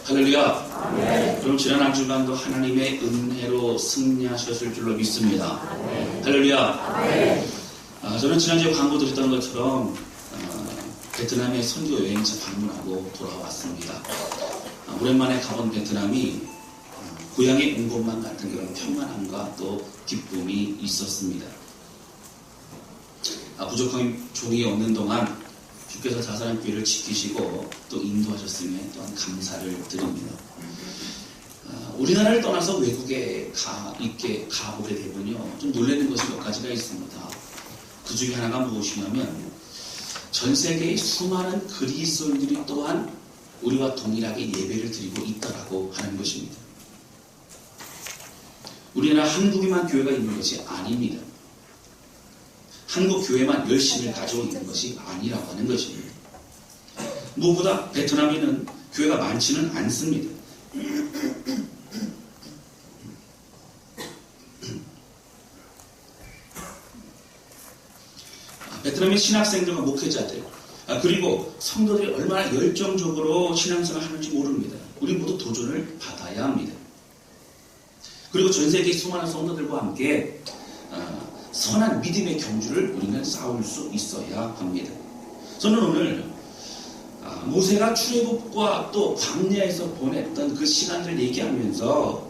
할렐루야. 그럼 지난 한 주간도 하나님의 은혜로 승리하셨을 줄로 믿습니다. 할렐루야. 저는 지난주에 광고 드렸던 것처럼 베트남에 선교 여행차 방문하고 돌아왔습니다. 오랜만에 가본 베트남이 고향에 온 것만 같은 그런 평안함과 또 기쁨이 있었습니다. 부족한 종이 없는 동안 주께서 자살한 교회를 지키시고 또 인도하셨음에 또한 감사를 드립니다. 우리나라를 떠나서 외국에 가보게 되면요, 좀 놀라는 것이 몇 가지가 있습니다. 그 중에 하나가 무엇이냐면 전 세계의 수많은 그리스도인들이 또한 우리와 동일하게 예배를 드리고 있다라고 하는 것입니다. 우리나라 한국에만 교회가 있는 것이 아닙니다. 한국 교회만 열심히 가지고 있는 것이 아니라고 하는 것입니다. 무엇보다 베트남에는 교회가 많지는 않습니다. 베트남의 신학생들과 목회자들, 그리고 성도들이 얼마나 열정적으로 신앙생활을 하는지 모릅니다. 우리 모두 도전을 받아야 합니다. 그리고 전 세계의 수많은 성도들과 함께 선한 믿음의 경주를 우리는 싸울 수 있어야 합니다. 저는 오늘 모세가 출애굽과 또 광야에서 보냈던 그 시간들을 얘기하면서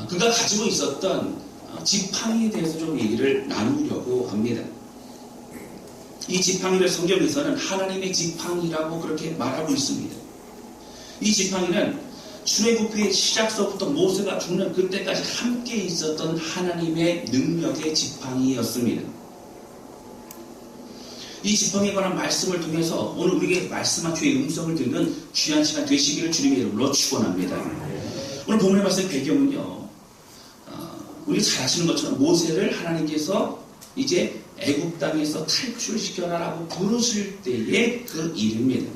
그가 가지고 있었던 지팡이에 대해서 좀 얘기를 나누려고 합니다. 이 지팡이를 성경에서는 하나님의 지팡이라고 그렇게 말하고 있습니다. 이 지팡이는 출애굽의 시작서부터 모세가 죽는 그때까지 함께 있었던 하나님의 능력의 지팡이였습니다. 이 지팡이에 관한 말씀을 통해서 오늘 우리에게 말씀한 주의 음성을 듣는 귀한 시간 되시기를 주님의 이름으로 축원합니다. 오늘 본문의 말씀 배경은요, 우리 잘 아시는 것처럼 모세를 하나님께서 이제 애굽 땅에서 탈출시켜라라고 부르실 때의 그 일입니다.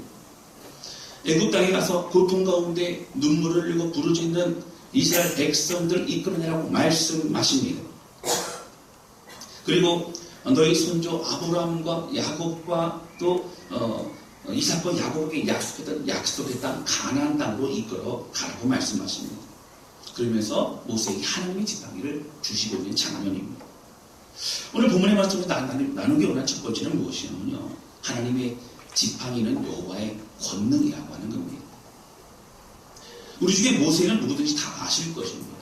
애굽 땅에 가서 고통 가운데 눈물을 흘리고 부르짖는 이스라엘 백성들 이끌어내라고 말씀하십니다. 그리고 너희 손조 아브라함과 야곱과 또 이삭과 야곱에게 약속의 땅 가나안 땅으로 이끌어 가라고 말씀하십니다. 그러면서 모세에게 하나님의 지팡이를 주시고 있는 장면입니다. 오늘 본문의 말씀으로 나누기 원한 첫 번째는 무엇이냐면요, 하나님의 지팡이는 여호와의 권능이라고 하는 겁니다. 우리 중에 모세는 누구든지 다 아실 것입니다.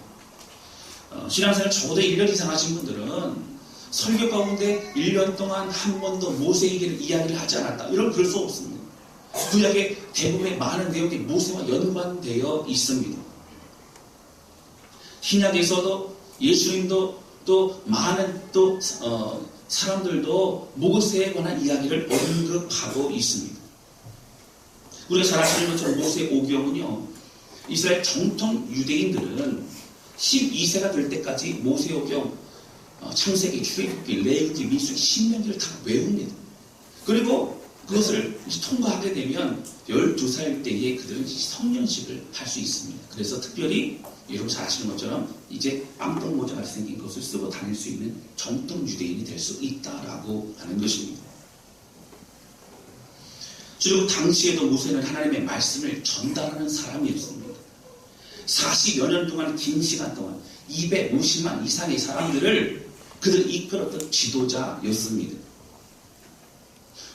신앙생활 적어도 1년 이상 하신 분들은 설교 가운데 1년 동안 한 번도 모세에게 이야기를 하지 않았다, 이런 그럴 수 없습니다. 구약의 대부분의 많은 내용이 모세와 연관되어 있습니다. 신약에서도 예수님도 또 많은 또 사람들도 모세에 관한 이야기를 언급하고 있습니다. 우리가 잘 아시는 것처럼 모세의 오경은요, 이스라엘 정통 유대인들은 12세가 될 때까지 모세의 오경, 창세기, 출애굽기, 레위기, 민수기, 신명기를 다 외웁니다. 그리고 그것을 통과하게 되면 12살 때에 그들은 성년식을 할 수 있습니다. 그래서 특별히 여러분 잘 아시는 것처럼 이제 빵떡 모자가 생긴 것을 쓰고 다닐 수 있는 정통 유대인이 될 수 있다라고 하는 것입니다. 그리고 당시에도 모세는 하나님의 말씀을 전달하는 사람이었습니다. 40여 년 동안, 긴 시간 동안 250만 이상의 사람들을 그들 이끌었던 지도자였습니다.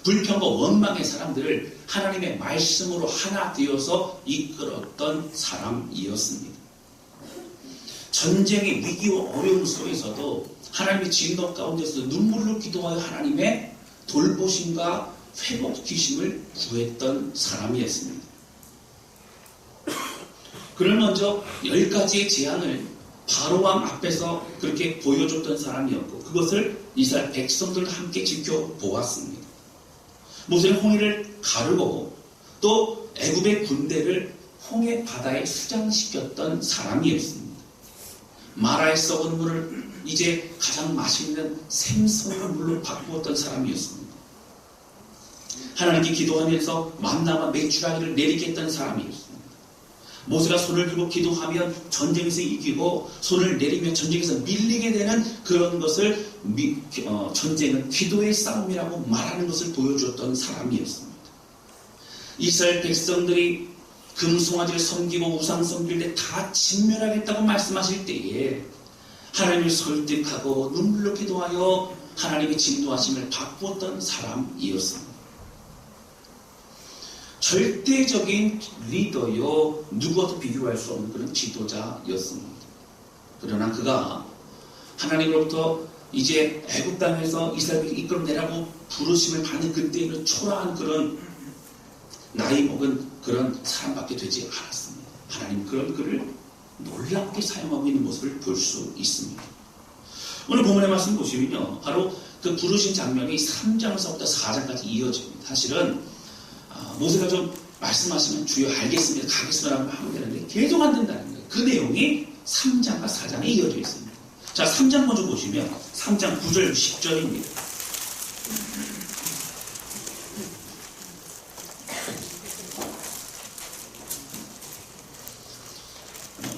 불평과 원망의 사람들을 하나님의 말씀으로 하나 되어서 이끌었던 사람이었습니다. 전쟁의 위기와 어려움 속에서도 하나님의 진노 가운데서 눈물로 기도하여 하나님의 돌보심과 회복시킴을 구했던 사람이었습니다. 그를 먼저 10가지의 재앙을 바로왕 앞에서 그렇게 보여줬던 사람이었고, 그것을 이스라엘 백성들과 함께 지켜보았습니다. 모세는 홍해를 가르고 또 애굽의 군대를 홍해 바다에 수장시켰던 사람이었습니다. 마라의 썩은 물을 이제 가장 맛있는 샘솟는 물로 바꾸었던 사람이었습니다. 하나님께 기도하면서 만나와 메추라기를 내리게 했던 사람이었습니다. 모세가 손을 들고 기도하면 전쟁에서 이기고, 손을 내리면 전쟁에서 밀리게 되는 그런 것을 전쟁은 기도의 싸움이라고 말하는 것을 보여주었던 사람이었습니다. 이스라엘 백성들이 금송아지를 섬기고 우상 섬길 때 다 진멸하겠다고 말씀하실 때에 하나님을 설득하고 눈물로 기도하여 하나님의 진노하심을 바꾸었던 사람이었습니다. 절대적인 리더요, 누구와도 비교할 수 없는 그런 지도자였습니다. 그러나 그가 하나님으로부터 이제 애굽 땅에서 이스라엘을 이끌어내라고 부르심을 받는 그때에는 초라한 그런 나이 먹은 그런 사람밖에 되지 않았습니다. 하나님 그런 그를 놀랍게 사용하고 있는 모습을 볼 수 있습니다. 오늘 본문의 말씀 보시면요, 바로 그 부르신 장면이 3장서부터 4장까지 이어집니다. 사실은 모세가 좀 말씀하시면 주여 알겠습니다, 가겠습니다 라고 하면 되는데 계속 안 된다는 거예요. 그 내용이 3장과 4장에 이어져 있습니다. 자, 3장 먼저 보시면 3장 9절 10절입니다.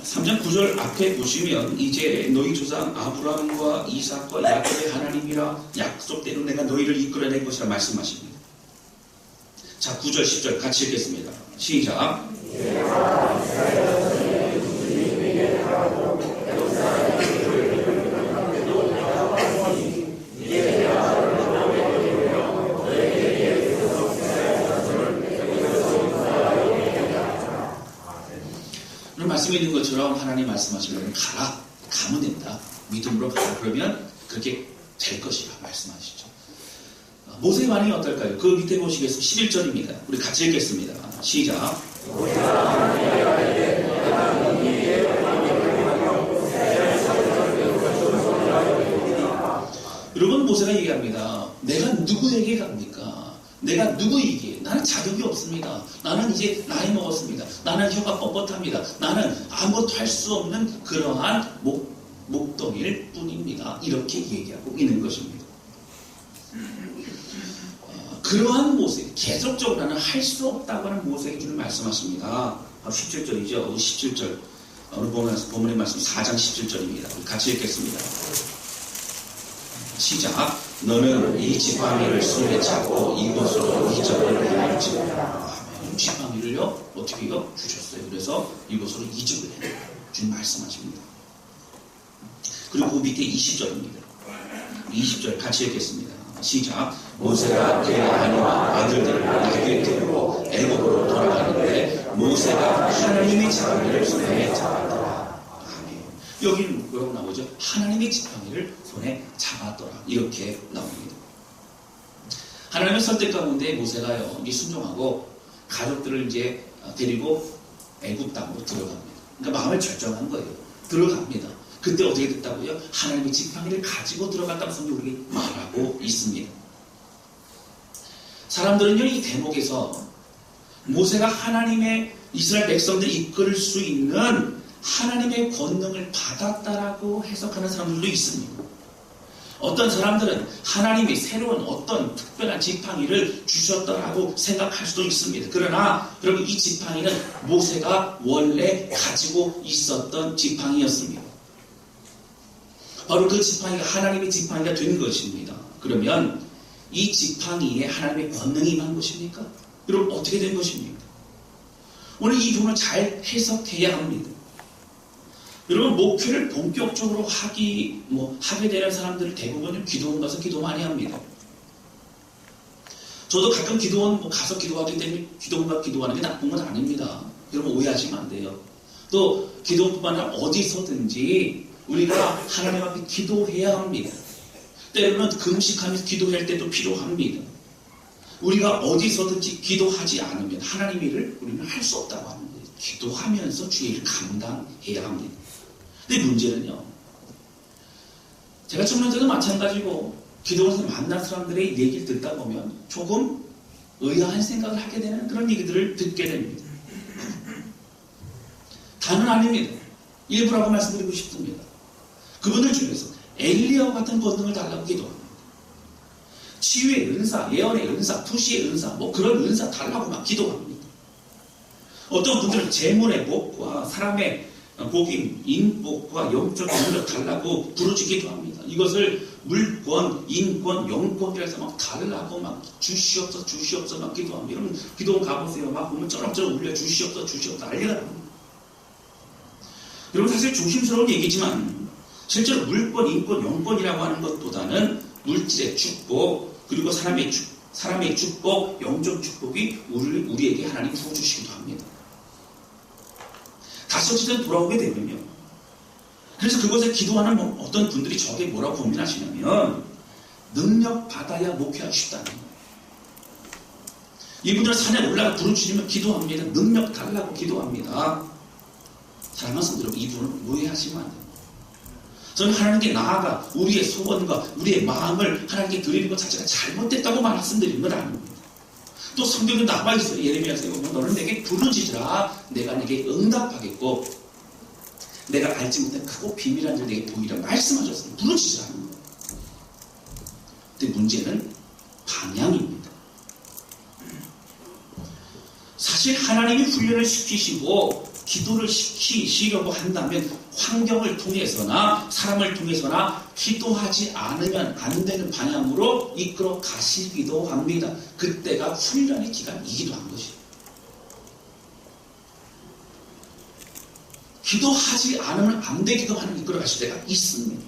3장 9절 앞에 보시면 이제 너희 조상 아브라함과 이삭과 야곱의 하나님이라 약속대로 내가 너희를 이끌어낼 것이라 말씀하십니다. 자, 9절 10절 같이 읽겠습니다. 시작. 말씀에 있는 것처럼 하나님 말씀하시면 가라, 가면 된다, 믿음으로 가라, 그러면 그렇게 될 것이라 말씀하시죠. 모세의 반응이 어떨까요? 그 밑에 보시겠습니다. 11절입니다. 우리 같이 읽겠습니다. 시작. 여러분, 모세가 얘기합니다. 내가 누구에게 갑니까? 내가 누구이기에? 나는 자격이 없습니다. 나는 이제 나이 먹었습니다. 나는 혀가 뻣뻣합니다. 나는 아무것도 할 수 없는 그러한 목동일 뿐입니다. 이렇게 얘기하고 있는 것입니다. 그러한 모세, 계속적으로 나는 할 수 없다고 하는 모세에게 주는 말씀하십니다. 17절이죠. 17절. 오늘 본문의 말씀 4장 17절입니다. 같이 읽겠습니다. 시작. 너는 이 지팡이를 손에 차고 이곳으로 이적을 해낼지어다. 지팡이를요, 어떻게요? 주셨어요. 그래서 이곳으로 이적을 해내라. 주님 말씀하십니다. 그리고 그 밑에 20절입니다. 20절 같이 읽겠습니다. 시작. 모세가 그의 아내와 아들들을 나귀에 태우고 애굽으로 돌아가는데 모세가 하나님의 지팡이를 손에 잡았더라. 아멘. 여기는 뭐라고 나오죠? 하나님의 지팡이를 손에 잡았더라. 이렇게 나옵니다. 하나님의 설득 가운데 모세가요, 이 순종하고 가족들을 이제 데리고 애굽 땅으로 들어갑니다. 그러니까 마음을 결정한 거예요. 들어갑니다. 그때 어떻게 됐다고요? 하나님의 지팡이를 가지고 들어갔다고 성경이 우리에게 말하고 있습니다. 사람들은요, 이 대목에서 모세가 하나님의 이스라엘 백성들을 이끌 수 있는 하나님의 권능을 받았다라고 해석하는 사람들도 있습니다. 어떤 사람들은 하나님이 새로운 어떤 특별한 지팡이를 주셨다라고 생각할 수도 있습니다. 그러나 여러분, 이 지팡이는 모세가 원래 가지고 있었던 지팡이였습니다. 바로 그 지팡이가 하나님의 지팡이가 된 것입니다. 그러면 이 지팡이에 하나님의 권능이 임한 것입니까? 여러분, 어떻게 된 것입니까? 오늘 이 부분을 잘 해석해야 합니다. 여러분, 목회를 본격적으로 하게 되는 사람들을 대부분 기도원 가서 기도 많이 합니다. 저도 가끔 기도원 가서 기도하기 때문에 기도원 가서 기도하는 게 나쁜 건 아닙니다. 여러분, 오해하시면 안 돼요. 또 기도원뿐만 아니라 어디서든지 우리가 하나님 앞에 기도해야 합니다. 때로는 금식하면서 기도할 때도 필요합니다. 우리가 어디서든지 기도하지 않으면 하나님의 일을 우리는 할 수 없다고 하는 거예요. 기도하면서 주의 일을 감당해야 합니다. 근데 문제는요, 제가 청년 때도 마찬가지고 기도원에서 만난 사람들의 얘기를 듣다 보면 조금 의아한 생각을 하게 되는 그런 얘기들을 듣게 됩니다. 다는 아닙니다. 일부라고 말씀드리고 싶습니다. 그분들 중에서 엘리야와 같은 권능을 달라고 기도합니다. 치유의 은사, 예언의 은사, 투시의 은사, 그런 은사 달라고 막 기도합니다. 어떤 분들은 재물의 복과 사람의 복임, 인복과 영적 능력 달라고 부르짖기도 합니다. 이것을 물권, 인권, 영권이라 해서 막 달라고 막 주시옵소서, 주시옵소서 막 기도합니다. 여러분 기도원 가보세요. 막 보면 쩌렁쩌렁 울려 주시옵소서, 주시옵소서 난리가 납니다. 여러분 사실 조심스러운 얘기지만 실제로 물권, 인권, 영권이라고 하는 것보다는 물질의 축복 그리고 사람의 축복, 영적 축복이 우리에게 하나님 부어주시기도 합니다. 다시 어쨌든 돌아오게 되면요. 그래서 그것에 기도하는 어떤 분들이 저게 뭐라고 고민하시냐면 능력 받아야 목회하고 싶다는 거예요. 이분들은 산에 올라가 부르짖으면 기도합니다. 능력 달라고 기도합니다. 사랑하는 성도 여러분, 이분을 오해하시면 안 됩니다. 저는 하나님께 나아가 우리의 소원과 우리의 마음을 하나님께 드리는 것 자체가 잘못됐다고 말씀드리는 건 아닙니다. 또 성경에 나와있어요. 예레미야서에 보면 너는 내게 부르짖으라 내가 내게 응답하겠고 내가 알지 못한 크고 비밀한 일 내게 보이라 말씀하셨어요. 부르짖으라는 거예요. 근데 문제는 방향입니다. 사실 하나님이 훈련을 시키시고 기도를 시키시려고 한다면 환경을 통해서나 사람을 통해서나 기도하지 않으면 안 되는 방향으로 이끌어 가시기도 합니다. 그때가 훈련의 기간이기도 한 것이에요. 기도하지 않으면 안 되기도 하는 이끌어 가실 때가 있습니다.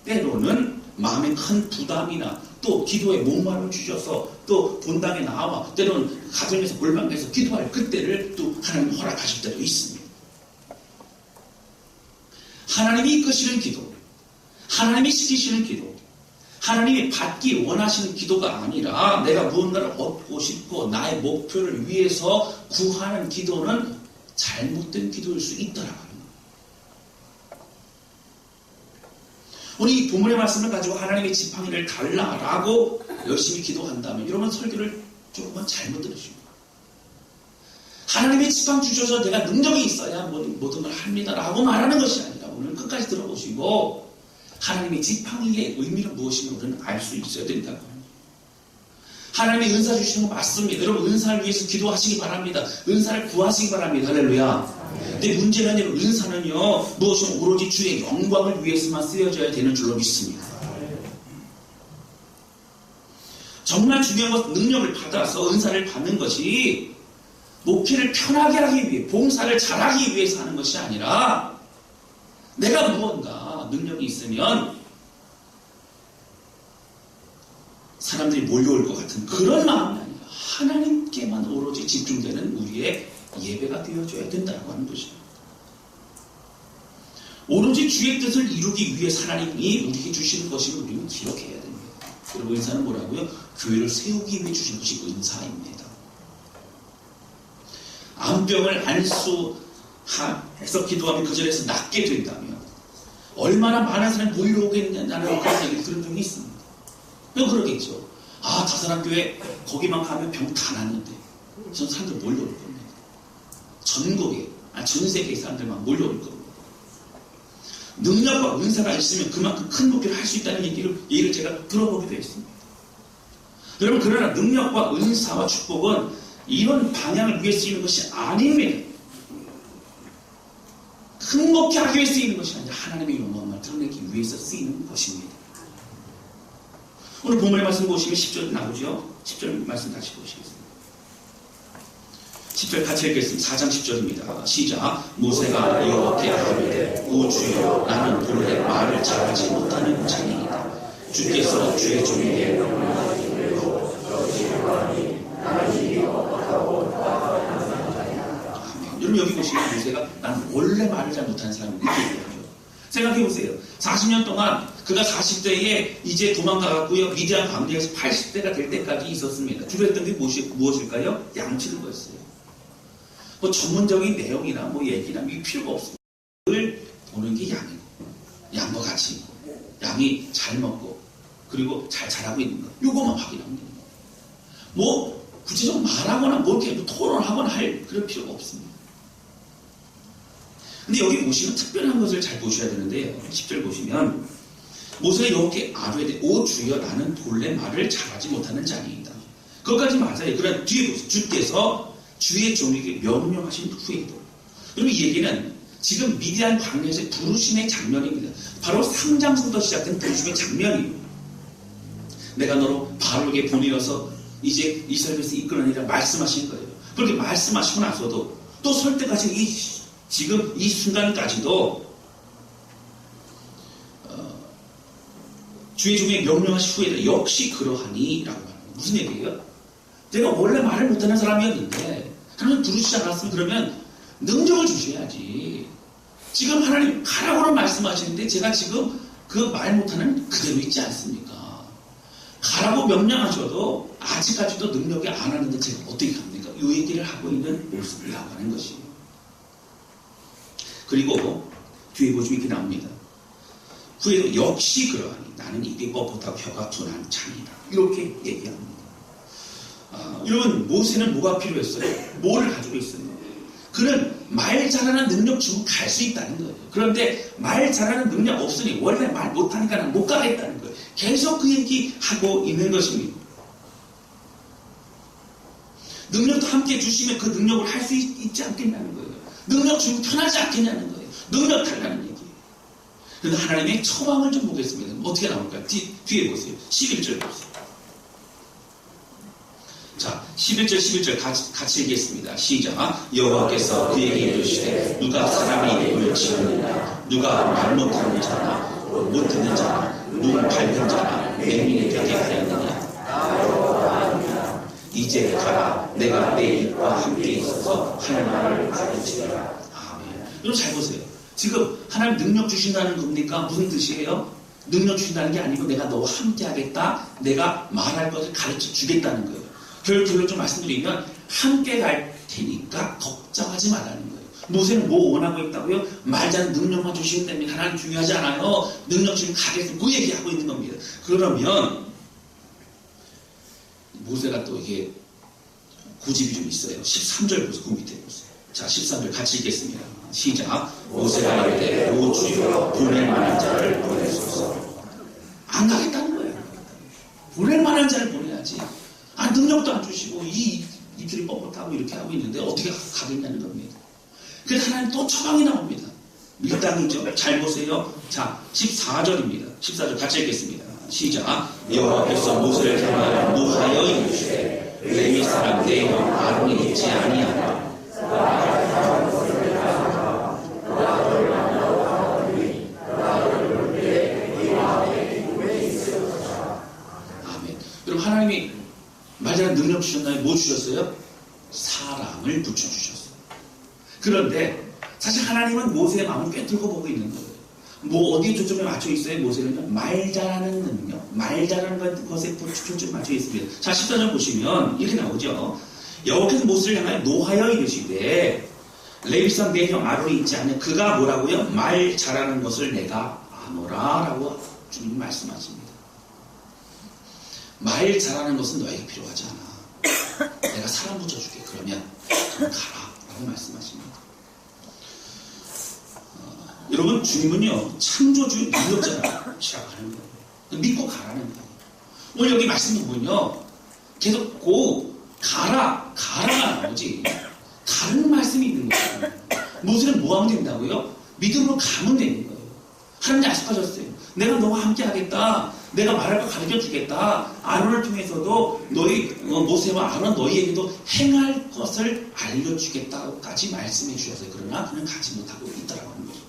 때로는 마음에 큰 부담이나 또 기도에 목마름을 주셔서 또 본당에 나와 때로는 가정에서 골방에서 기도할 그때를 또 하나님 허락하실 때도 있습니다. 하나님이 이끄시는 기도, 하나님이 시키시는 기도, 하나님이 받기 원하시는 기도가 아니라 내가 무언가를 얻고 싶고 나의 목표를 위해서 구하는 기도는 잘못된 기도일 수 있다라는 거예요. 우리 이 본문의 말씀을 가지고 하나님의 지팡이를 달라라고 열심히 기도한다면 여러분 설교를 조금만 잘못 들으십니다. 하나님의 지팡이 주셔서 내가 능력이 있어야 모든 걸 합니다라고 말하는 것이 아니라 오늘 끝까지 들어보시고 하나님의 지팡이의 의미는 무엇인가 우리는 알 수 있어야 된다고 합니다. 하나님의 은사 주시는 거 맞습니다. 여러분 은사를 위해서 기도하시기 바랍니다. 은사를 구하시기 바랍니다. 할렐루야. 근데 문제는 은사는요 무엇이 오로지 주의 영광을 위해서만 쓰여져야 되는 줄로 믿습니다. 정말 중요한 것은 능력을 받아서 은사를 받는 것이 목회를 편하게 하기 위해 봉사를 잘하기 위해서 하는 것이 아니라 내가 무언가 능력이 있으면 사람들이 몰려올 것 같은 그런 마음이 아니라 하나님께만 오로지 집중되는 우리의 예배가 되어줘야 된다고 하는 것입니다. 오로지 주의 뜻을 이루기 위해 하나님이 우리에게 주시는 것임을 우리는 기억해야 됩니다. 여러분 은사는 뭐라고요? 교회를 세우기 위해 주신 것이 은사입니다. 암병을 안수해서 기도하면 그 자리에서 낫게 된다면 얼마나 많은 사람이 몰려오겠냐는 그런 얘기를 들은 적이 있습니다. 왜 그러겠죠? 아, 다사랑교회 거기만 가면 병 다 낫는데 전 사람들 몰려올 겁니다. 전국에, 전 세계의 사람들만 몰려올 겁니다. 능력과 은사가 있으면 그만큼 큰 목표를 할 수 있다는 얘기를 제가 들어보기도 했습니다. 여러분 그러나 능력과 은사와 축복은 이런 방향을 위해 쓰이는 것이 아닙니다. 큰 목회하기 위해 쓰이는 것이 아니라 하나님의 영광을 드러내기 위해서 쓰이는 것입니다. 오늘 본문의 말씀 보시면 10절 나오죠. 10절 말씀 다시 보시겠습니다. 10절 같이 읽겠습니다. 4장 10절입니다. 시작. 모세가 여호와께 아뢰되 오 주여 나는 본래 말을 잘하지 못하는 자니이다. 주께서 주의 종에게 여러분 여기 보시면 모세가 난 원래 말을 잘 못하는 사람이라고 얘기하죠. 생각해보세요. 40년 동안 그가 40대에 이제 도망가갖고요 미디안 광야에서 80대가 될 때까지 있었습니다. 주로 했던 게 무엇일까요? 양치는 거였어요. 뭐 전문적인 내용이나 뭐 얘기나 이게 필요가 없습니다. 늘 보는 게 양이고 양과 같이 있고 양이 잘 먹고 그리고 잘 자라고 있는 거 요거만 확인하면 됩니다. 뭐 구체적으로 말하거나 뭐 이렇게 토론하거나 할 그런 필요가 없습니다. 근데 여기 보시면 특별한 것을 잘 보셔야 되는데요. 10절 보시면 모세가 여호와께 아뢰되 오 주여 나는 본래 말을 잘하지 못하는 자니이다. 그것까지 맞아요. 그러나 뒤에 보세요. 주께서 주의 종에게 명령하신 후에도 여러분 이 얘기는 지금 미디안 광야에서 부르심의 장면입니다. 바로 3장부터 시작된 부르심의 장면이에요. 내가 너로 바로에게 보내어서 이제 이스라엘에서 이끌어내리라 말씀하신 거예요. 그렇게 말씀하시고 나서도 또 설 때까지 지금 이 순간까지도 주의 종에 명령하신 후에도 역시 그러하니 라고 하는 거예요. 무슨 얘기예요? 내가 원래 말을 못하는 사람이었는데 하나님 부르시지 않았으면 그러면 능력을 주셔야지. 지금 하나님 가라고는 말씀하시는데 제가 지금 그 말 못하는 그대로 있지 않습니까? 가라고 명령하셔도 아직까지도 능력이 안 하는데 제가 어떻게 합니까? 이 얘기를 하고 있는 모습을 나가는 것이에요. 그리고 뒤에 보시면 이렇게 나옵니다. 후에도 역시 그러하니 나는 입이 뻣뻣하고 혀가 둔한 자이다. 이렇게 얘기합니다. 여러분 모세는 뭐가 필요했어요? 뭐를 가지고 있어요? 그는 말 잘하는 능력 주고 갈 수 있다는 거예요. 그런데 말 잘하는 능력 없으니 원래 말 못하니까 난 못 가겠다는 거예요. 계속 그 얘기하고 있는 것입니다. 능력도 함께 주시면 그 능력을 할 수 있지 않겠냐는 거예요. 능력 주면 편하지 않겠냐는 거예요. 능력 달라는 얘기예요. 그런데 하나님의 처방을 좀 보겠습니다. 어떻게 나올까요? 뒤에 보세요. 11절 보세요. 자, 11절 같이 얘기했습니다. 시작. 여호와께서 그에게 이르시되 누가 사람의 입을 치느냐 누가 말 못하는 자나 못 듣는 자나 눈 밝은 자나 맹인이 되게 하였느냐 이제 가라 내가 내 입과 함께 있어서 할 말을 가르치리라. 아멘. 여러분 잘 보세요. 지금 하나님 능력 주신다는 겁니까? 무슨 뜻이에요? 능력 주신다는 게 아니고 내가 너와 함께 하겠다. 내가 말할 것을 가르쳐 주겠다는 거예요. 결론을 좀 말씀드리면 함께 갈 테니까 걱정하지 말라는 거예요. 모세는 뭐 원하고 있다고요? 말자는 능력만 주시면 됩니다. 하나님 중요하지 않아요. 능력 주시면 가겠습니다. 그 얘기하고 있는 겁니다. 그러면 모세가 또 이게 고집이 좀 있어요. 13절 보세요. 그 밑에 보세요. 자, 13절 같이 읽겠습니다. 시작. 모세가 이르되 오 주여 보낼 만한 자를 보내소서. 안 가겠다는 거예요. 보낼 만한 자를 보내야지. 능력도 안 주시고 이틀이 뻣뻣하고 이렇게 하고 있는데 어떻게 가겠냐는 겁니다. 그래서 하나님 또 처방이 나옵니다. 밀당이죠. 잘 보세요. 자, 14절입니다. 14절 같이 읽겠습니다. 시작. 여호와께서 모세를 향하여 노하여 이르시되 레위 사람 내 형 아론이 있지 아니하나 아멘. 여러분 하나님이 말자는 능력 주셨나요? 뭐 주셨어요? 사랑을 붙여주셨어요. 그런데 사실 하나님은 모세의 마음을 꿰뚫고 보고 있는 거예요. 뭐 어디에 초점에 맞춰 있어요? 모세는요? 말 잘하는 능력, 말 잘하는 것에 초점에 맞춰 있습니다. 자, 14절 보시면 이렇게 나오죠. 여호와께서 모세를 향하여 노하여 이르시되 레위산 내 형 아론이 있지 않냐? 그가 뭐라고요? 말 잘하는 것을 내가 아노라 라고 주님 말씀하십니다. 말 잘하는 것은 너에게 필요하지 않아. 내가 사람 붙여줄게. 그러면 가라 라고 말씀하십니다. 여러분 주님은요 창조주의 능력자라고 시작하는 거예요. 믿고 가라는 거예요. 오늘 여기 말씀 보면요 계속 가라가 나오지 다른 말씀이 있는 거예요. 모세는 뭐 하면 된다고요? 믿음으로 가면 되는 거예요. 하나님 약속하셨어요. 내가 너와 함께 하겠다. 내가 말할 거 가르쳐 주겠다. 아론을 통해서도 너희 모세와 아론 너희에게도 행할 것을 알려주겠다고까지 말씀해 주셨어요. 그러나 그는 가지 못하고 있다라고 하는 거죠.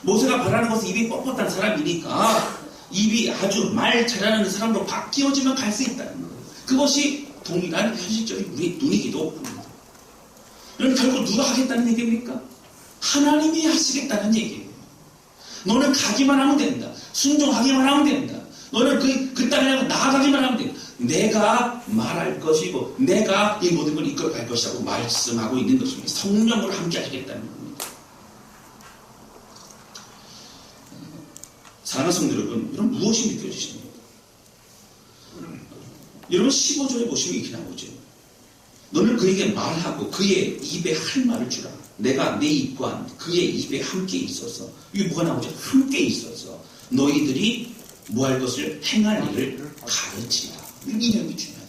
모세가 바라는 것은 입이 뻣뻣한 사람이니까 입이 아주 말 잘하는 사람으로 바뀌어지면 갈 수 있다는 거예요. 그것이 동일한 현실적인 우리의 눈이기도 합니다. 그럼 결국 누가 하겠다는 얘기입니까? 하나님이 하시겠다는 얘기예요. 너는 가기만 하면 된다. 순종하기만 하면 된다. 너는 그 땅에 나아가기만 하면 된다. 내가 말할 것이고 내가 이 모든 걸 이끌어갈 것이라고 말씀하고 있는 것입니다. 성령으로 함께 하시겠다는 겁니다. 사랑하는 성도 여러분, 이런 무엇이 느껴지십니까? 여러분 15절에 보시면 이렇게 나오죠. 너는 그에게 말하고 그의 입에 할 말을 주라. 내가 내 입과 그의 입에 함께 있어서 이게 뭐가 나오죠? 함께 있어서 너희들이 뭐 할 것을 행할 일을 가르치라. 이 내용이 중요하다.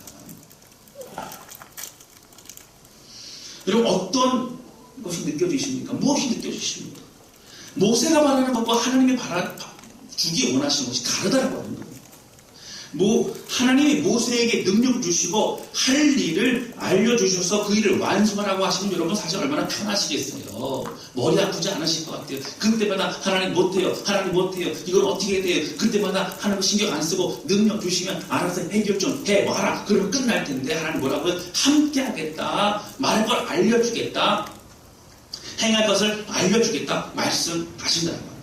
여러분 어떤 것이 느껴지십니까? 무엇이 느껴지십니까? 모세가 바라는 것과 하나님이 주기 원하시는 것이 다르다고 하는 거예요. 하나님이 모세에게 능력을 주시고 할 일을 알려주셔서 그 일을 완수하라고 하시면 여러분 사실 얼마나 편하시겠어요. 머리 아프지 않으실 것 같아요. 그때마다 하나님 못해요. 하나님 못해요. 이걸 어떻게 해야 돼요. 그때마다 하나님 신경 안 쓰고 능력 주시면 알아서 해결 좀 해와라. 그러면 끝날 텐데 하나님 뭐라고요? 함께 하겠다. 말할 걸 알려주겠다. 행할 것을 알려주겠다. 말씀하신다는 거예요.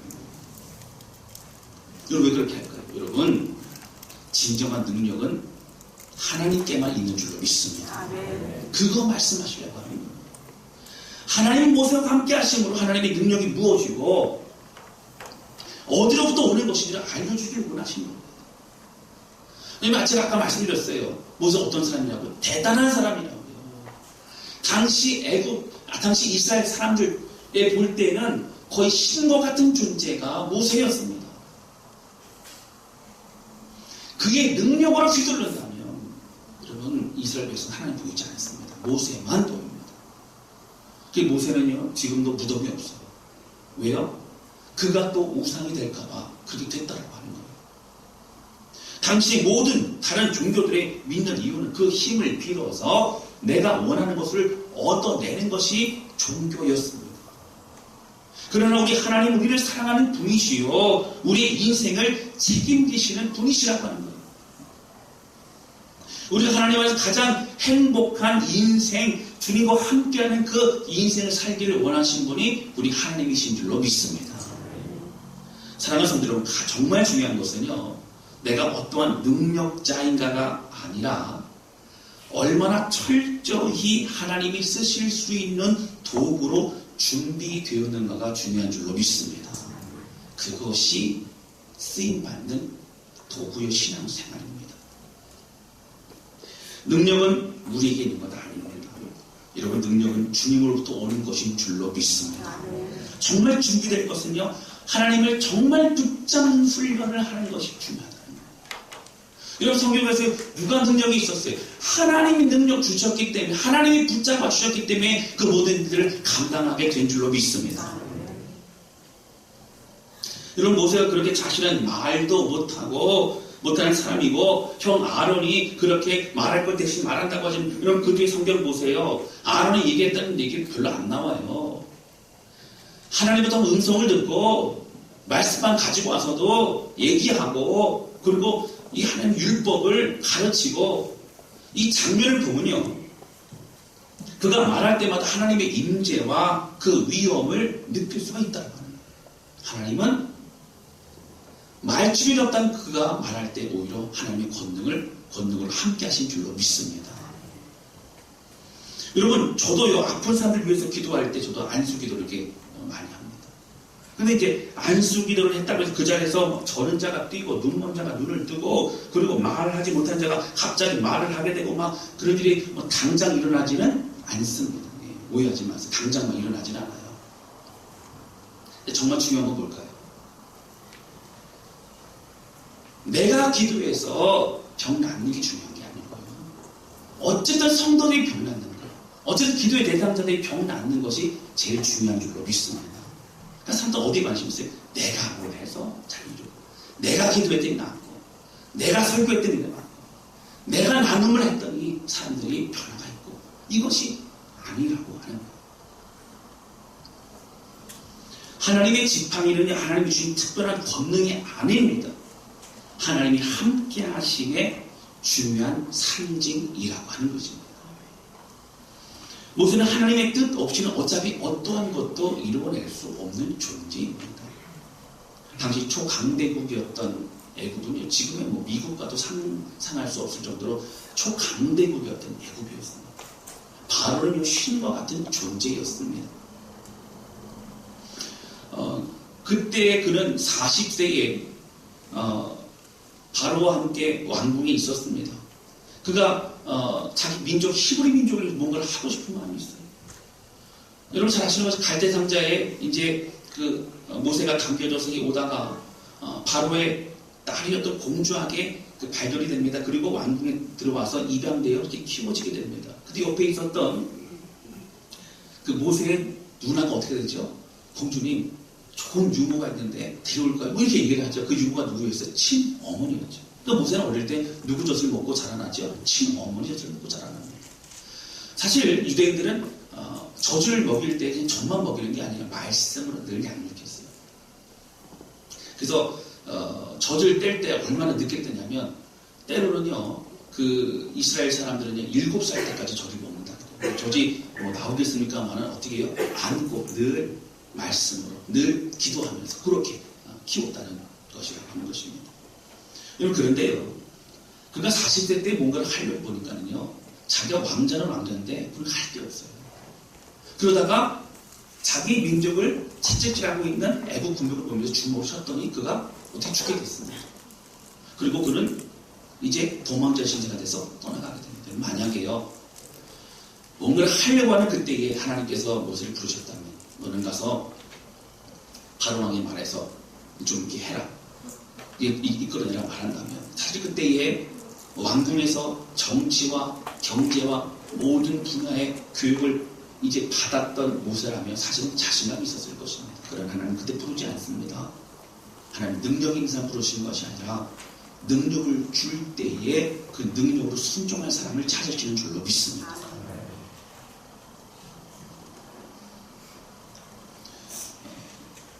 여러분 왜 그렇게 할까요? 여러분 진정한 능력은 하나님께만 있는 줄로 믿습니다. 그거 말씀하시려고 하는 거예요. 하나님 모세와 함께 하심으로 하나님의 능력이 무엇이고 어디로부터 오는 것인지를 알려주길 원하시는 거예요. 왜냐면 제가 아까 말씀드렸어요. 모세가 어떤 사람이라고요? 대단한 사람이라고요. 당시 이스라엘 사람들에 볼 때는 거의 신과 같은 존재가 모세였습니다. 그의 능력으로 휘둘른다면 여러분 이스라엘 백성 하나님 보이지 않습니다. 모세만 보입니다. 그 모세는요 지금도 무덤이 없어요. 왜요? 그가 또 우상이 될까봐 그렇게 됐다라고 하는 거예요. 당시 모든 다른 종교들의 믿는 이유는 그 힘을 빌어서 내가 원하는 것을 얻어내는 것이 종교였습니다. 그러나 우리 하나님 우리를 사랑하는 분이시요 우리의 인생을 책임지시는 분이시라고 하는 거예요. 우리가 하나님 안에서 가장 행복한 인생, 주님과 함께하는 그 인생을 살기를 원하신 분이 우리 하나님이신 줄로 믿습니다. 사랑하는 성도 여러분, 정말 중요한 것은요 내가 어떠한 능력자인가가 아니라 얼마나 철저히 하나님이 쓰실 수 있는 도구로 준비되었는가가 중요한 줄로 믿습니다. 그것이 쓰임받는 도구의 신앙생활입니다. 능력은 우리에게 있는 것 아닙니다. 여러분 능력은 주님으로부터 오는 것인 줄로 믿습니다. 정말 준비될 것은요 하나님을 정말 붙잡는 훈련을 하는 것이 중요하다. 여러분 성경에서 누가 능력이 있었어요? 하나님이 능력 주셨기 때문에 하나님이 붙잡아 주셨기 때문에 그 모든 일들을 감당하게 된 줄로 믿습니다. 여러분 모세가 그렇게 자신은 말도 못하는 사람이고 형 아론이 그렇게 말할 걸 대신 말한다고 하지만 여러분 그 뒤에 성경 보세요. 아론이 얘기했다는 얘기 별로 안 나와요. 하나님부터 음성을 듣고 말씀만 가지고 와서도 얘기하고 그리고 이 하나님 율법을 가르치고 이 장면을 보면요 그가 말할 때마다 하나님의 임재와 그 위엄을 느낄 수가 있다는 거예요. 하나님은 말줄이 없다는 그가 말할 때 오히려 하나님의 권능을 함께 하신 줄로 믿습니다. 여러분 저도요 아픈 사람들 위해서 기도할 때 저도 안수 기도를 이렇게 많이 합니다. 근데 이제 안수 기도를 했다고 해서 그 자리에서 저는 자가 뛰고 눈먼 자가 눈을 뜨고 그리고 말을 하지 못한 자가 갑자기 말을 하게 되고 막 그런 일이 당장 일어나지는 않습니다. 오해하지 마세요. 당장 막 일어나지는 않아요. 근데 정말 중요한 건 뭘까요? 내가 기도해서 병 낫는 게 중요한 게 아니고요. 어쨌든 성도들이 병 낫는 거예요. 어쨌든 기도의 대상자들이 병 낫는 것이 제일 중요한 줄로 믿습니다. 그러니까 사람들 어디에 관심 있어요? 내가 뭘 해서 잘 이루고 내가 기도했더니 낫고 내가 설교했더니 낫고 내가 나눔을 했더니 사람들이 변화가 있고 이것이 아니라고 하는 거예요. 하나님의 지팡이는 하나님이 주신 특별한 권능이 아닙니다. 하나님이 함께 하심의 중요한 상징이라고 하는 것입니다. 모세는 하나님의 뜻 없이는 어차피 어떠한 것도 이루어낼 수 없는 존재입니다. 당시 초강대국이었던 애굽은요, 지금의 미국과도 상상할 수 없을 정도로 초강대국이었던 애굽이었습니다. 바로는요, 신과 같은 존재였습니다. 그때 그는 40세에 바로와 함께 왕궁에 있었습니다. 그가 자기 민족 히브리 민족을 뭔가를 하고 싶은 마음이 있어요. 여러분 잘 아시는 것처럼 갈대 상자에 이제 그 모세가 담겨져서 오다가 바로의 딸이었던 공주에게 그 발견이 됩니다. 그리고 왕궁에 들어와서 입양되어 이렇게 키워지게 됩니다. 그때 옆에 있었던 그 모세의 누나가 어떻게 되죠? 공주님, 좋은 유모가 있는데 데려올까요? 뭐 이렇게 얘기를 하죠. 그 유모가 누구였어요? 친어머니였죠. 그 모세는 어릴 때 누구 젖을 먹고 자라났죠? 친어머니 젖을 먹고 자라납니다. 사실 유대인들은 젖을 먹일 때 그냥 젖만 먹이는 게 아니라 말씀으로 늘 양육했어요. 그래서 젖을 뗄 때 얼마나 늦게 떼냐면 때로는요 그 이스라엘 사람들은요 7살 때까지 젖을 먹는다. 젖이 뭐 나오겠습니까만은 어떻게 해요? 안고 늘 말씀으로 늘 기도하면서 그렇게 키웠다는 것이라고 하는 것입니다. 여러분 그런데요 그러니까 40대 때 뭔가를 하려고 보니까는요 자기가 왕자는 왕자인데 그걸 할 게 없어요. 그러다가 자기 민족을 채찍질하고 있는 애국 군부를 보면서 주먹을 쳤더니 그가 어떻게 죽게 됐습니다. 그리고 그는 이제 도망자 신세가 돼서 떠나가게 됩니다. 만약에요 뭔가를 하려고 하는 그때에 하나님께서 모세를 부르셨다면 너는 가서 바로왕의 말에서 좀 이렇게 해라 이끌어내라 말한다면 사실 그때에 왕궁에서 정치와 경제와 모든 분야의 교육을 이제 받았던 모세라면 사실은 자신감이 있었을 것입니다. 그러나 하나님 그때 부르지 않습니다. 하나님 능력 인상 부르시는 것이 아니라 능력을 줄 때에 그 능력으로 순종할 사람을 찾으시는 줄로 믿습니다.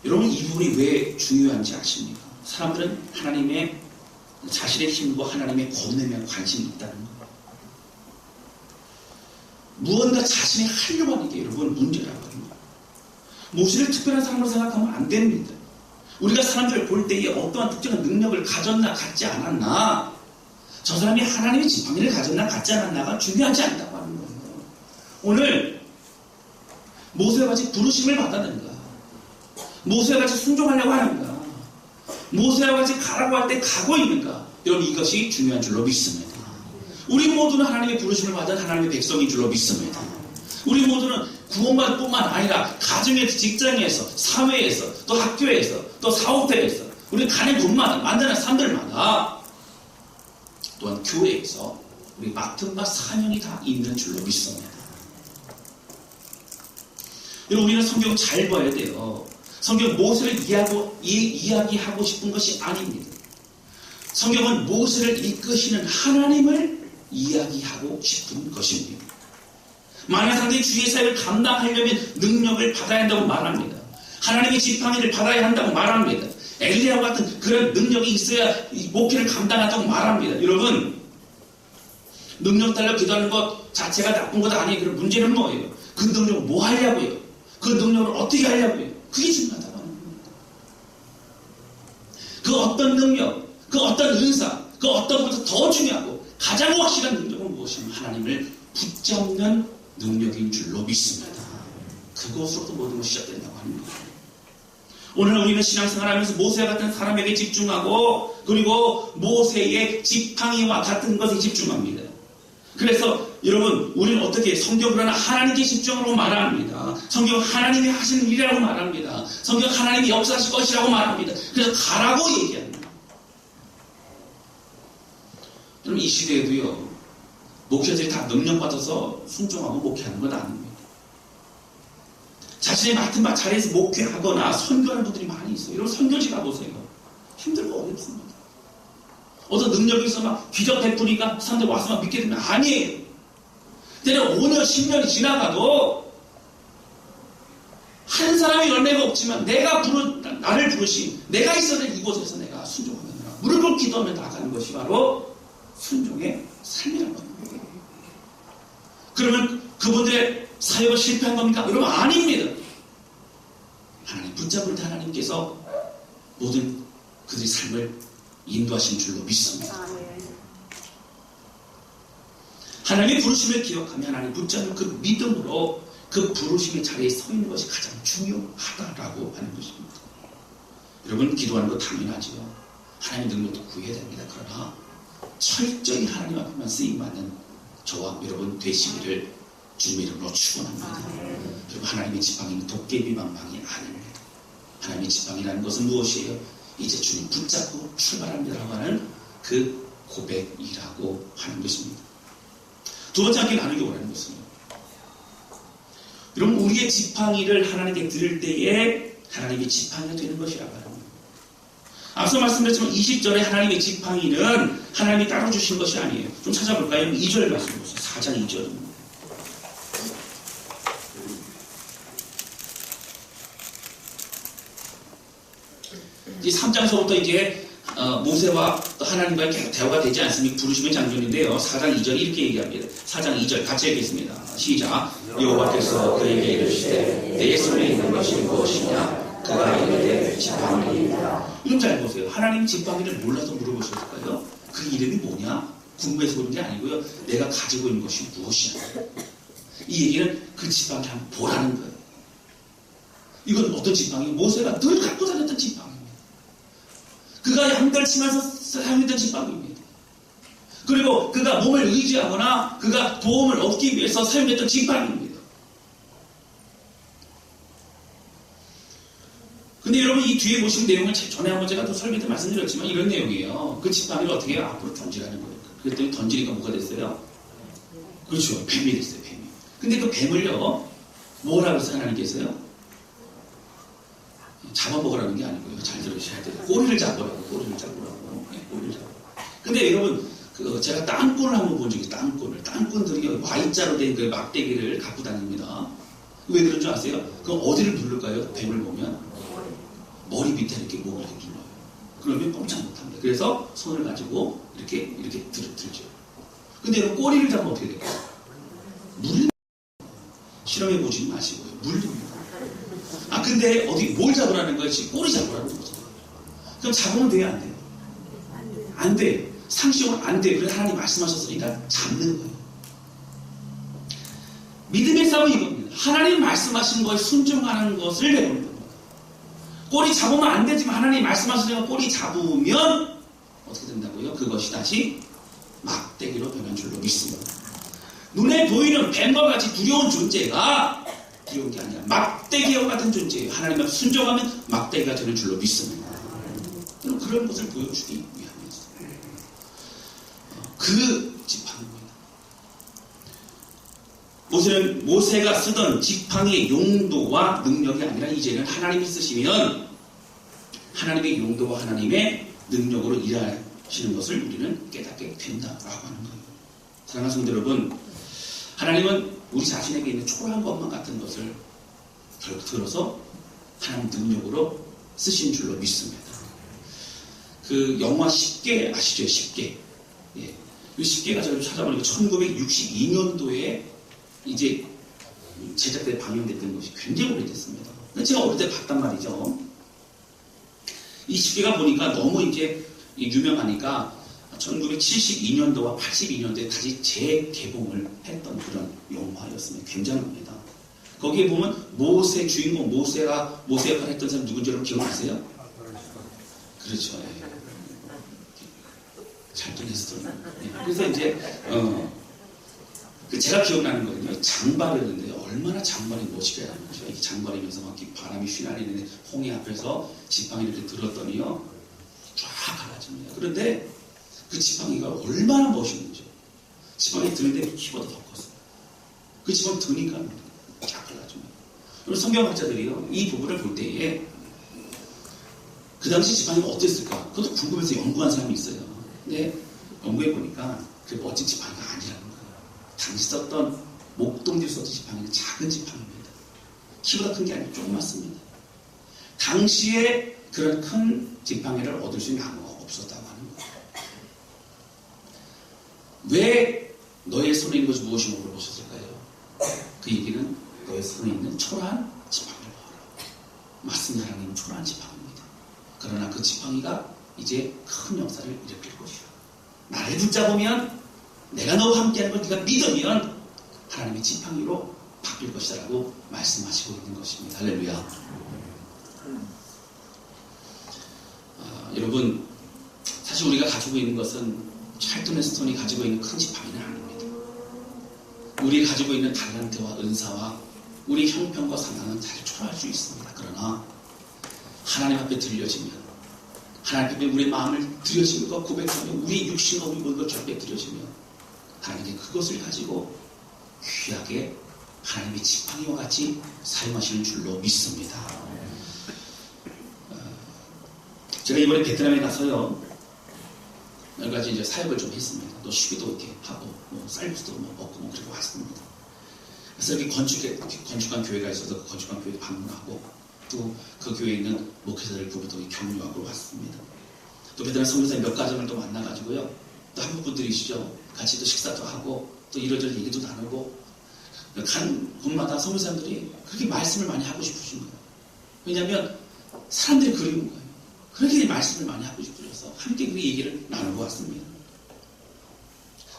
여러분 이 부분이 왜 중요한지 아십니까? 사람들은 하나님의 자신의 힘과 하나님의 권능에 관심이 있다는 거예요. 무언가 자신이 하려고 하는 게 여러분 문제라고 하는 거예요. 모세를 특별한 사람으로 생각하면 안 됩니다. 우리가 사람들을 볼 때에 어떠한 특정한 능력을 가졌나 갖지 않았나 저 사람이 하나님의 지팡이를 가졌나 갖지 않았나가 중요하지 않다고 하는 거예요. 오늘 모세와 같이 부르심을 받았는가 모세와 같이 순종하려고 하는가 모세와 같이 가라고 할 때 가고 있는가 여러분 이것이 중요한 줄로 믿습니다. 우리 모두는 하나님의 부르심을 받은 하나님의 백성인 줄로 믿습니다. 우리 모두는 구원받을 뿐만 아니라 가정에서 직장에서 사회에서 또 학교에서 또 사업장에서 우리 가는 곳마다 만나는 사람들마다 또한 교회에서 우리 맡은 바 사명이 다 있는 줄로 믿습니다. 여러분 우리는 성경 잘 봐야 돼요. 성경 모세를 이야기하고 싶은 것이 아닙니다. 성경은 모세를 이끄시는 하나님을 이야기하고 싶은 것입니다. 만약 상대의 주의 사역을 감당하려면 능력을 받아야 한다고 말합니다. 하나님의 지팡이를 받아야 한다고 말합니다. 엘리야와 같은 그런 능력이 있어야 이 목표를 감당한다고 말합니다. 여러분 능력 달라고 기도하는 것 자체가 나쁜 것 아니에요. 그럼 문제는 뭐예요? 그 능력을 뭐 하려고요? 그 능력을 어떻게 하려고요? 그게 중요하다고 하는 겁니다. 그 어떤 능력, 그 어떤 은사, 그 어떤 것보다 더 중요하고 가장 확실한 능력은 무엇이냐면 하나님을 붙잡는 능력인 줄로 믿습니다. 그것으로부터 모든 것이 시작된다고 하는 거예요. 오늘 우리는 신앙생활하면서 모세와 같은 사람에게 집중하고 그리고 모세의 지팡이와 같은 것에 집중합니다. 그래서 여러분 우리는 어떻게 성경으로는 하나님께 집중하라고 말합니다. 성경 하나님이 하시는 일이라고 말합니다. 성경 하나님이 역사하실 것이라고 말합니다. 그래서 가라고 얘기합니다. 여러분 이 시대에도요 목회자들이 다 능력받아서 순종하고 목회하는 건 아닙니다. 자신의 맡은 바 자리에서 목회하거나 선교하는 분들이 많이 있어요. 여러분 선교지 가보세요. 힘들고 어렵습니다. 어떤 능력이 있어 막 기적 베푸니까 사람들 와서 막 믿게 되면 아니에요. 때는 5년 10년이 지나가도 한 사람의 열매가 없지만 나를 부르신 내가 있어야 될 이곳에서 내가 순종하면 무릎을 기도하며 나가는 것이 바로 순종의 삶이라고 하는 거예요. 그러면 그분들의 사역은 실패한 겁니까? 여러분 아닙니다. 하나님 붙잡을 때 하나님께서 모든 그들의 삶을 인도하신 줄로 믿습니다. 하나님의 부르심을 기억하며 하나님 붙잡는 그 믿음으로 그 부르심의 자리에 서 있는 것이 가장 중요하다라고 하는 것입니다. 여러분 기도하는 거 당연하지요. 하나님의 능력도 구해야 됩니다. 그러나 철저히 하나님 앞에만 쓰임받는 저와 여러분 되시기를 주님의 이름으로 축원합니다. 그리고 하나님의 지팡이는 도깨비망망이 아닙니다. 하나님의 지팡이라는 것은 무엇이에요? 이제 주님 붙잡고 출발합니다라고 하는 그 고백이라고 하는 것입니다. 두 번째 함께 나누기 원하는 것은 여러분 우리의 지팡이를 하나님께 드릴 때에 하나님의 지팡이가 되는 것이라고 합니다. 앞서 말씀드렸지만 20절에 하나님의 지팡이는 하나님이 따로 주신 것이 아니에요. 좀 찾아볼까요? 2절 말씀 보세요. 4장 2절입니다. 이 3장서부터 이제 모세와 하나님과의 계속 대화가 되지 않습니까? 부르심의 장면인데요. 4장 2절 이렇게 얘기합니다. 4장 2절 같이 읽겠습니다. 시작. 여호와께서 그에게 이르시되 내 손에 있는 것이 무엇이냐? 그가 이르되 지팡이니이다. 이름 잘 보세요. 하나님 지팡이를 몰라서 물어보셨을까요? 그 이름이 뭐냐? 궁금해서 그런 게 아니고요. 내가 가지고 있는 것이 무엇이냐? 이 얘기는 그 지팡이를 한번 보라는 거예요. 이건 어떤 지팡이? 모세가 늘 갖고 다녔던 지팡이입니다. 그가 양떨치면서 사용했던 지팡이입니다. 그리고 그가 몸을 의지하거나 그가 도움을 얻기 위해서 사용했던 지팡이입니다. 근데 여러분 이 뒤에 보시는 내용을 전에 한번 제가 또 설명 때 말씀드렸지만 이런 내용이에요. 그 지팡이를 어떻게 해요? 앞으로 던지라는 거예요. 그랬더니 던지니까 뭐가 됐어요? 그렇죠. 뱀이 됐어요. 뱀이. 근데 그 뱀을요. 뭐라고 해서 하나님께서요? 잡아먹으라는 게 아니고요. 잘 들으셔야 돼요. 꼬리를 잡으라고. 꼬리를 잡으라고. 네, 꼬리를 잡으라고. 근데 여러분 제가 땅꾼을 한번 본 적이 있어요. 땅꾼을. 땅꾼들이 Y자로 된 그 막대기를 갖고 다닙니다. 왜 그런 줄 아세요? 그럼 어디를 누를까요? 뱀을 보면 머리 밑에 이렇게 목을 이렇게 눌러요. 그러면 꼼짝 못합니다. 그래서 손을 가지고 이렇게 들죠. 근데 여러분 꼬리를 잡으면 어떻게 될까요? 물립니다. 실험해 보지 마시고요. 물립니다. 근데 어디 뭘 잡으라는 거예요? 지금 꼬리 잡으라는 거죠. 그럼 잡으면 돼요? 안 돼요? 안 돼. 상식적으로 안 돼요. 그래서 하나님 말씀하셨으니까 잡는 거예요. 믿음의 싸움은 이겁니다. 하나님 말씀하신 거에 순종하는 것을 배우는 겁니다. 꼬리 잡으면 안 되지만 하나님 말씀하시니까 꼬리 잡으면 어떻게 된다고요? 그것이 다시 막대기로 변한 줄로 믿습니다. 눈에 보이는 뱀과 같이 두려운 존재가 두려운 게 아니라 막대기와 같은 존재예요. 하나님 앞에 순종하면 막대기가 되는 줄로 믿습니다. 그런 것을 보여주기 위함이었어요. 그 지팡이입니다. 모세가 쓰던 지팡이의 용도와 능력이 아니라 이제는 하나님이 쓰시면 하나님의 용도와 하나님의 능력으로 일하시는 것을 우리는 깨닫게 된다라고 하는 거예요. 사랑하는 성도 여러분, 하나님은 우리 자신에게 있는 초라한 것만 같은 것을 들어서 하나님 능력으로 쓰신 줄로 믿습니다. 그 영화 10개 아시죠? 10개. 예. 그 10개가 제가 찾아보니까 1962년도에 이제 제작돼 방영됐던 것이 굉장히 오래됐습니다. 제가 어릴 때 봤단 말이죠. 이 10개가 보니까 너무 이제 유명하니까 1972년도와 82년도에 다시 재개봉을 했던 그런 영화였습니다. 굉장합니다. 거기에 보면 주인공 모세 역할을 했던 사람 누군지 여러분 기억나세요? 그렇죠. 예. 잘 떠냈어요. 예. 그래서 이제 제가 기억나는 거는요. 장발이었는데 얼마나 장발이 멋있게 하는지. 이 장발이면서 막 바람이 휘날리는데 홍해 앞에서 지팡이를 이렇게 들었더니요. 쫙 갈라집니다. 그런데 그 지팡이가 얼마나 멋있는지. 지팡이 드는데 키보다 더 컸어요. 그 지팡이 드니까 쫙 갈라집니다. 그리고 성경학자들이요. 이 부분을 볼 때에 그 당시 지팡이가 어땠을까? 그것도 궁금해서 연구한 사람이 있어요. 근데 연구해 보니까 그 멋진 지팡이가 아니라는 거예요. 당시 썼던 목동들 썼던 지팡이는 작은 지팡이입니다. 키보다 큰 게 아니고 조그맣습니다. 당시에 그런 큰 지팡이를 얻을 수 있는 나무가 없었다고 하는 거예요. 왜 너의 손에 있는 것이 무엇이냐고 물어보셨을까요? 그 얘기는 너의 손에 있는 초라한 지팡이를 봐라. 맞습니다. 하나님 초라한 지팡이입니다. 그러나 그 지팡이가 이제 큰 역사를 일으킬 것이야. 나를 붙잡으면 내가 너와 함께하는 걸 네가 믿으면 하나님의 지팡이로 바뀔 것이다 라고 말씀하시고 있는 것입니다. 할렐루야. 여러분, 사실 우리가 가지고 있는 것은 찰튼 헤스턴이 가지고 있는 큰 지팡이는 아닙니다. 우리가 가지고 있는 달란트와 은사와 우리 형편과 상황은 잘 초라할 수 있습니다. 그러나 하나님 앞에 들려지면, 하나님 앞에 우리 마음을 들여지고 고백하면, 우리 육신과 우리 모든 걸 절대 들여지면 하나님께 그것을 가지고 귀하게 하나님의 지팡이와 같이 사용하시는 줄로 믿습니다. 제가 이번에 베트남에 가서요, 여러 가지 이제 사역을 좀 했습니다. 또 수비도 이렇게 하고, 쌀국수도 먹고, 그리고 왔습니다. 그래서 여기 건축한 교회가 있어서 그 건축한 교회도 방문하고, 또 그 교회에 있는 목회자들 부부도 격려하고 왔습니다. 또 베트남 선교사님 몇 가정을 또 만나가지고요, 또 한국 분들이시죠. 같이 또 식사도 하고, 또 이러저러 얘기도 나누고, 간 곳마다 선교사님들이 그렇게 말씀을 많이 하고 싶으신 거예요. 왜냐하면 사람들이 그리운 거예요. 그렇게 말씀을 많이 하고 싶으셔서 함께 그 얘기를 나누고 왔습니다.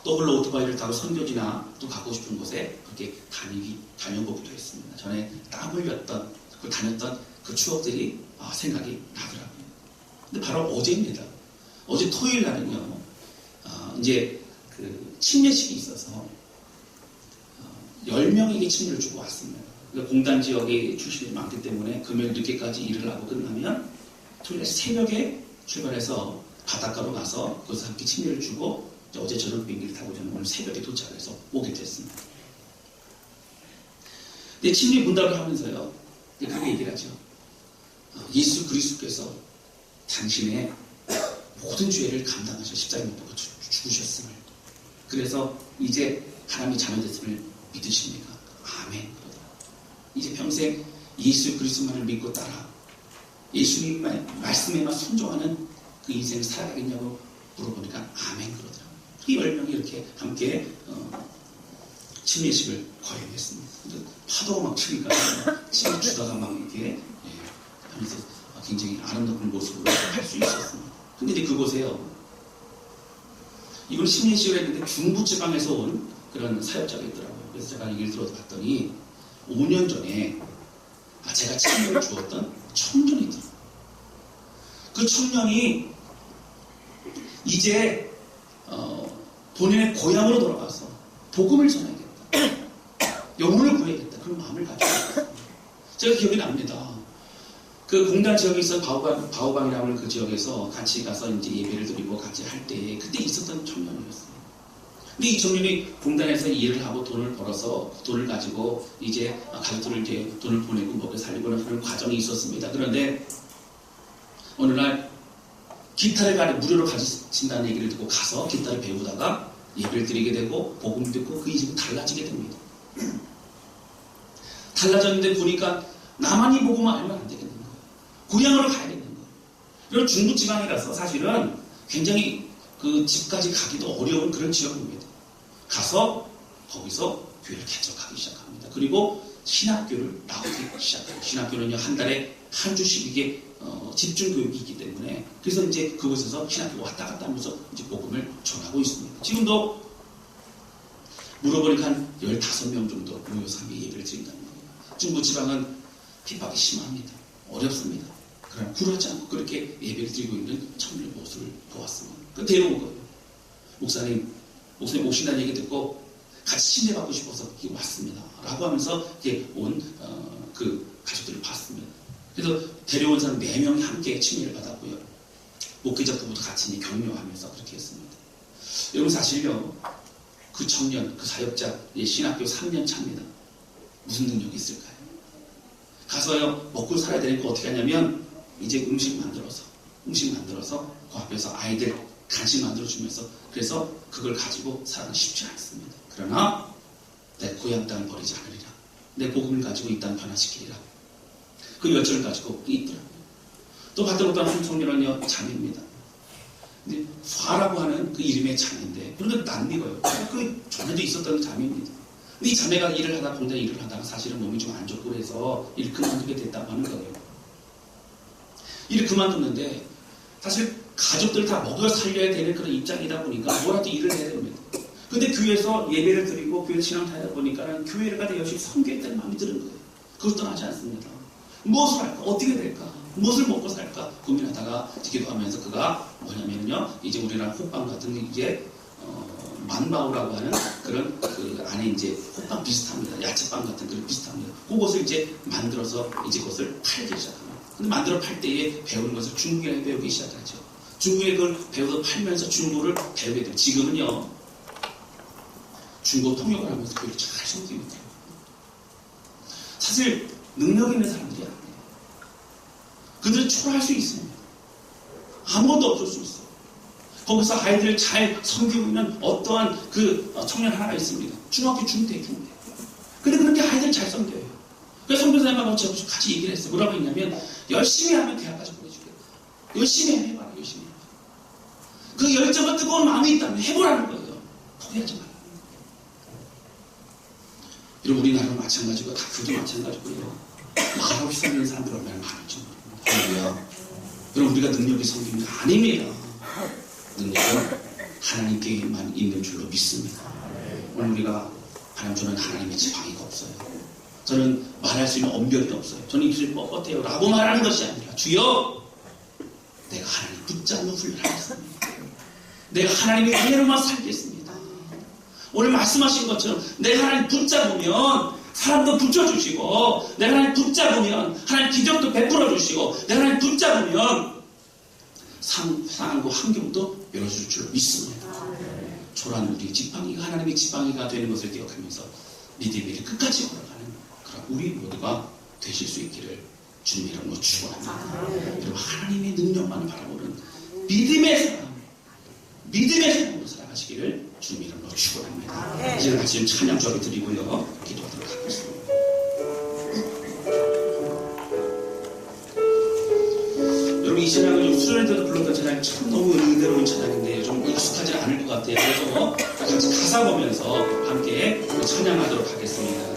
또 홀로 오토바이를 타고 선교지나 또 가고 싶은 곳에 그렇게 다녀보기도 했습니다. 전에 땀 흘렸던, 그 다녔던 그 추억들이 생각이 나더라고요. 근데 바로 어제입니다. 어제 토요일 날은요, 이제 그 침례식이 있어서 10명에게 침례를 주고 왔습니다. 그러니까 공단 지역에 출신이 많기 때문에 금요일 늦게까지 일을 하고 끝나면 토요일 새벽에 출발해서 바닷가로 가서 거기서 함께 침례를 주고 어제 저녁 비행기를 타고 저는 오늘 새벽에 도착해서 오게 됐습니다. 근데 침례 문답을 하면서요, 그렇게 얘기를 하죠. 예수 그리스도께서 당신의 모든 죄를 감당하셔 십자가에 못 박아 죽으셨음을, 그래서 이제 하나님의 자녀 됐음을 믿으십니까? 아멘. 이제 평생 예수 그리스도만을 믿고 따라 예수님 말씀에만 순종하는 그 인생을 살아가겠냐고 물어보니까 아멘 그러더라고요. 그 10명이 이렇게 함께 침례식을 거행했습니다. 파도가 막 치니까 침을 주다가 막 이렇게 하면서 굉장히 아름다운 모습으로 할 수 있었습니다. 근데 이제 그곳에요, 이걸 침례식을 했는데 중부지방에서 온 그런 사역자가 있더라고요. 그래서 제가 얘기를 들어봤더니 5년 전에 제가 침례를 주었던 청년이 있더라고요. 그 청년이 이제 본인의 고향으로 돌아가서 복음을 전해야겠다, 영혼을 구해야겠다, 그런 마음을 가지고 있었어요. 제가 기억이 납니다. 그 공단 지역에 있어 바오방이라고 하는 그 지역에서 같이 가서 이제 예배를 드리고 같이 할 때에 그때 있었던 청년이었어요. 근데 이 청년이 공단에서 일을 하고 돈을 벌어서 돈을 가지고 이제 가족들을 이제 돈을 보내고 먹여 살리고 하는 과정이 있었습니다. 그런데 어느 날 기타를 무료로 가르친다는 얘기를 듣고 가서 기타를 배우다가 예배를 드리게 되고 복음 듣고 그 인생이 달라지게 됩니다. 달라졌는데 보니까 나만 이 복음을 알면 안 되겠는 거예요. 고향으로 가야겠는 거예요. 그리고 중부지방이라서 사실은 굉장히 그 집까지 가기도 어려운 그런 지역입니다. 가서 거기서 교회를 개척하기 시작합니다. 그리고 신학교를 나오기 시작해요. 신학교는요, 한 달에 한 주씩 이게 집중 교육이 있기 때문에, 그래서 이제 그곳에서 신학교 왔다 갔다 하면서 이제 복음을 전하고 있습니다. 지금도 물어보니까 한 15명 정도 모여서 함께 예배를 드린다는 거예요. 중부지방은 핍박이 심합니다. 어렵습니다. 그러나 굴하지 않고 그렇게 예배를 드리고 있는 청년의 모습을 보았습니다. 그 데려온 거예요. 목사님 오신다는 얘기 듣고 같이 침례받고 싶어서 왔습니다. 라고 하면서 이렇게 온 그 가족들을 봤습니다. 그래서 데려온 사람 4명이 함께 침례를 받았고요. 목회자 부부도 같이 격려하면서 그렇게 했습니다. 여러분 사실요, 그 청년, 그 사역자, 신학교 3년 차입니다. 무슨 능력이 있을까요? 가서요, 먹고 살아야 되니까 어떻게 하냐면 이제 음식 만들어서 그 앞에서 아이들 간식 만들어주면서, 그래서 그걸 가지고 살아가기 쉽지 않습니다. 그러나 내 고향 땅을 버리지 않으리라, 내 복음을 가지고 이 땅 변화시키리라, 그 열정을 가지고 있더라고요. 또 봤던 어떤 한 청년은요, 자매입니다. 근데 화라고 하는 그 이름의 자매인데, 그런데 낯익어요. 그 전에도 있었던 자매입니다. 근데 이 자매가 공장 일을 하다가 사실은 몸이 좀 안 좋고 그래서 일을 그만두게 됐다고 하는 거예요. 일을 그만뒀는데 사실 가족들 다 먹여 살려야 되는 그런 입장이다 보니까 뭐라도 일을 해야 됩니다. 근데 교회에서 예배를 드리고 교회 신앙을 하다 보니까 교회를 가다 열심히 섬기겠다는 마음이 드는 거예요. 그걸 떠나지 않습니다. 무엇을 할까? 어떻게 될까? 무엇을 먹고 살까? 고민하다가 기도하면서 그가 뭐냐면요, 이제 우리나라 호빵 같은 이제 만바오라고 하는 그런 그 안에 이제 호빵 비슷합니다. 야채빵 같은 그런 비슷합니다. 그것을 이제 만들어서 이제 그것을 팔기 시작합니다. 근데 만들어 팔 때에 배우는 것을 중국에 배우기 시작하죠. 중국에 그걸 배워서 팔면서 중국어를 배우게 돼요. 지금은요, 중국 통역을 하면서 교회를 잘 섬기고 있어요. 사실 능력 있는 사람들이 아니에요. 그들은 초라할 수 있습니다. 아무것도 없을 수 있어요. 거기서 아이들을 잘 섬기고 있는 어떠한 그 청년 하나가 있습니다. 중학교 중대. 근데 그렇게 아이들 잘 섬겨요. 그래서 선교사님하고 제가 같이 얘기를 했어요. 뭐라고 했냐면 열심히 하면 대학까지 보내주겠다. 열심히 해봐라. 열심히 해봐. 그 열정과 뜨거운 마음이 있다면 해보라는 거예요. 포기하지 말라. 이런 우리나라도 마찬가지고 다큐도 마찬가지고요. 말없이 섬기는 사람들 얼마나 많을지 모릅니다. 여러분 우리가 능력이 섬기는 게 아닙니다. 능력은 하나님께만 있는 줄로 믿습니다. 오늘 우리가 하나님 저는 하나님의 지팡이가 없어요. 저는 말할 수 있는 언변이 없어요. 저는 입술이 뻣뻣해요 라고 말하는 것이 아니라 주여 내가 하나님 붙잡는 훈련하겠습니다. 내가 하나님의 은혜로만 살겠습니다. 오늘 말씀하신 것처럼 내가 하나님 붙잡으면 사람도 붙여주시고 내가 하나님 붙잡으면 하나님 기적도 베풀어 주시고 내가 하나님 붙잡으면 상황과 환경도 열어줄 줄로 믿습니다. 초라한 우리 지팡이가 하나님의 지팡이가 되는 것을 기억하면서 믿음의 길 끝까지 걸어가는 그런 우리 모두가 되실 수 있기를 주님의 이름으로 축원합니다. 여러분 하나님의 능력만 바라보는 믿음의 사람으로 살아가시기를 주님의 이름으로 축원합니다. 이제 같이 찬양 조합을 드리고요. 기도하도록 하겠습니다. 여러분 이 찬양을 좀 수련회 때도 불렀던 찬양이 참 너무 은혜로운 찬양인데 좀 익숙하지 않을 것 같아요. 그래서 같이 가사 보면서 함께 찬양하도록 하겠습니다.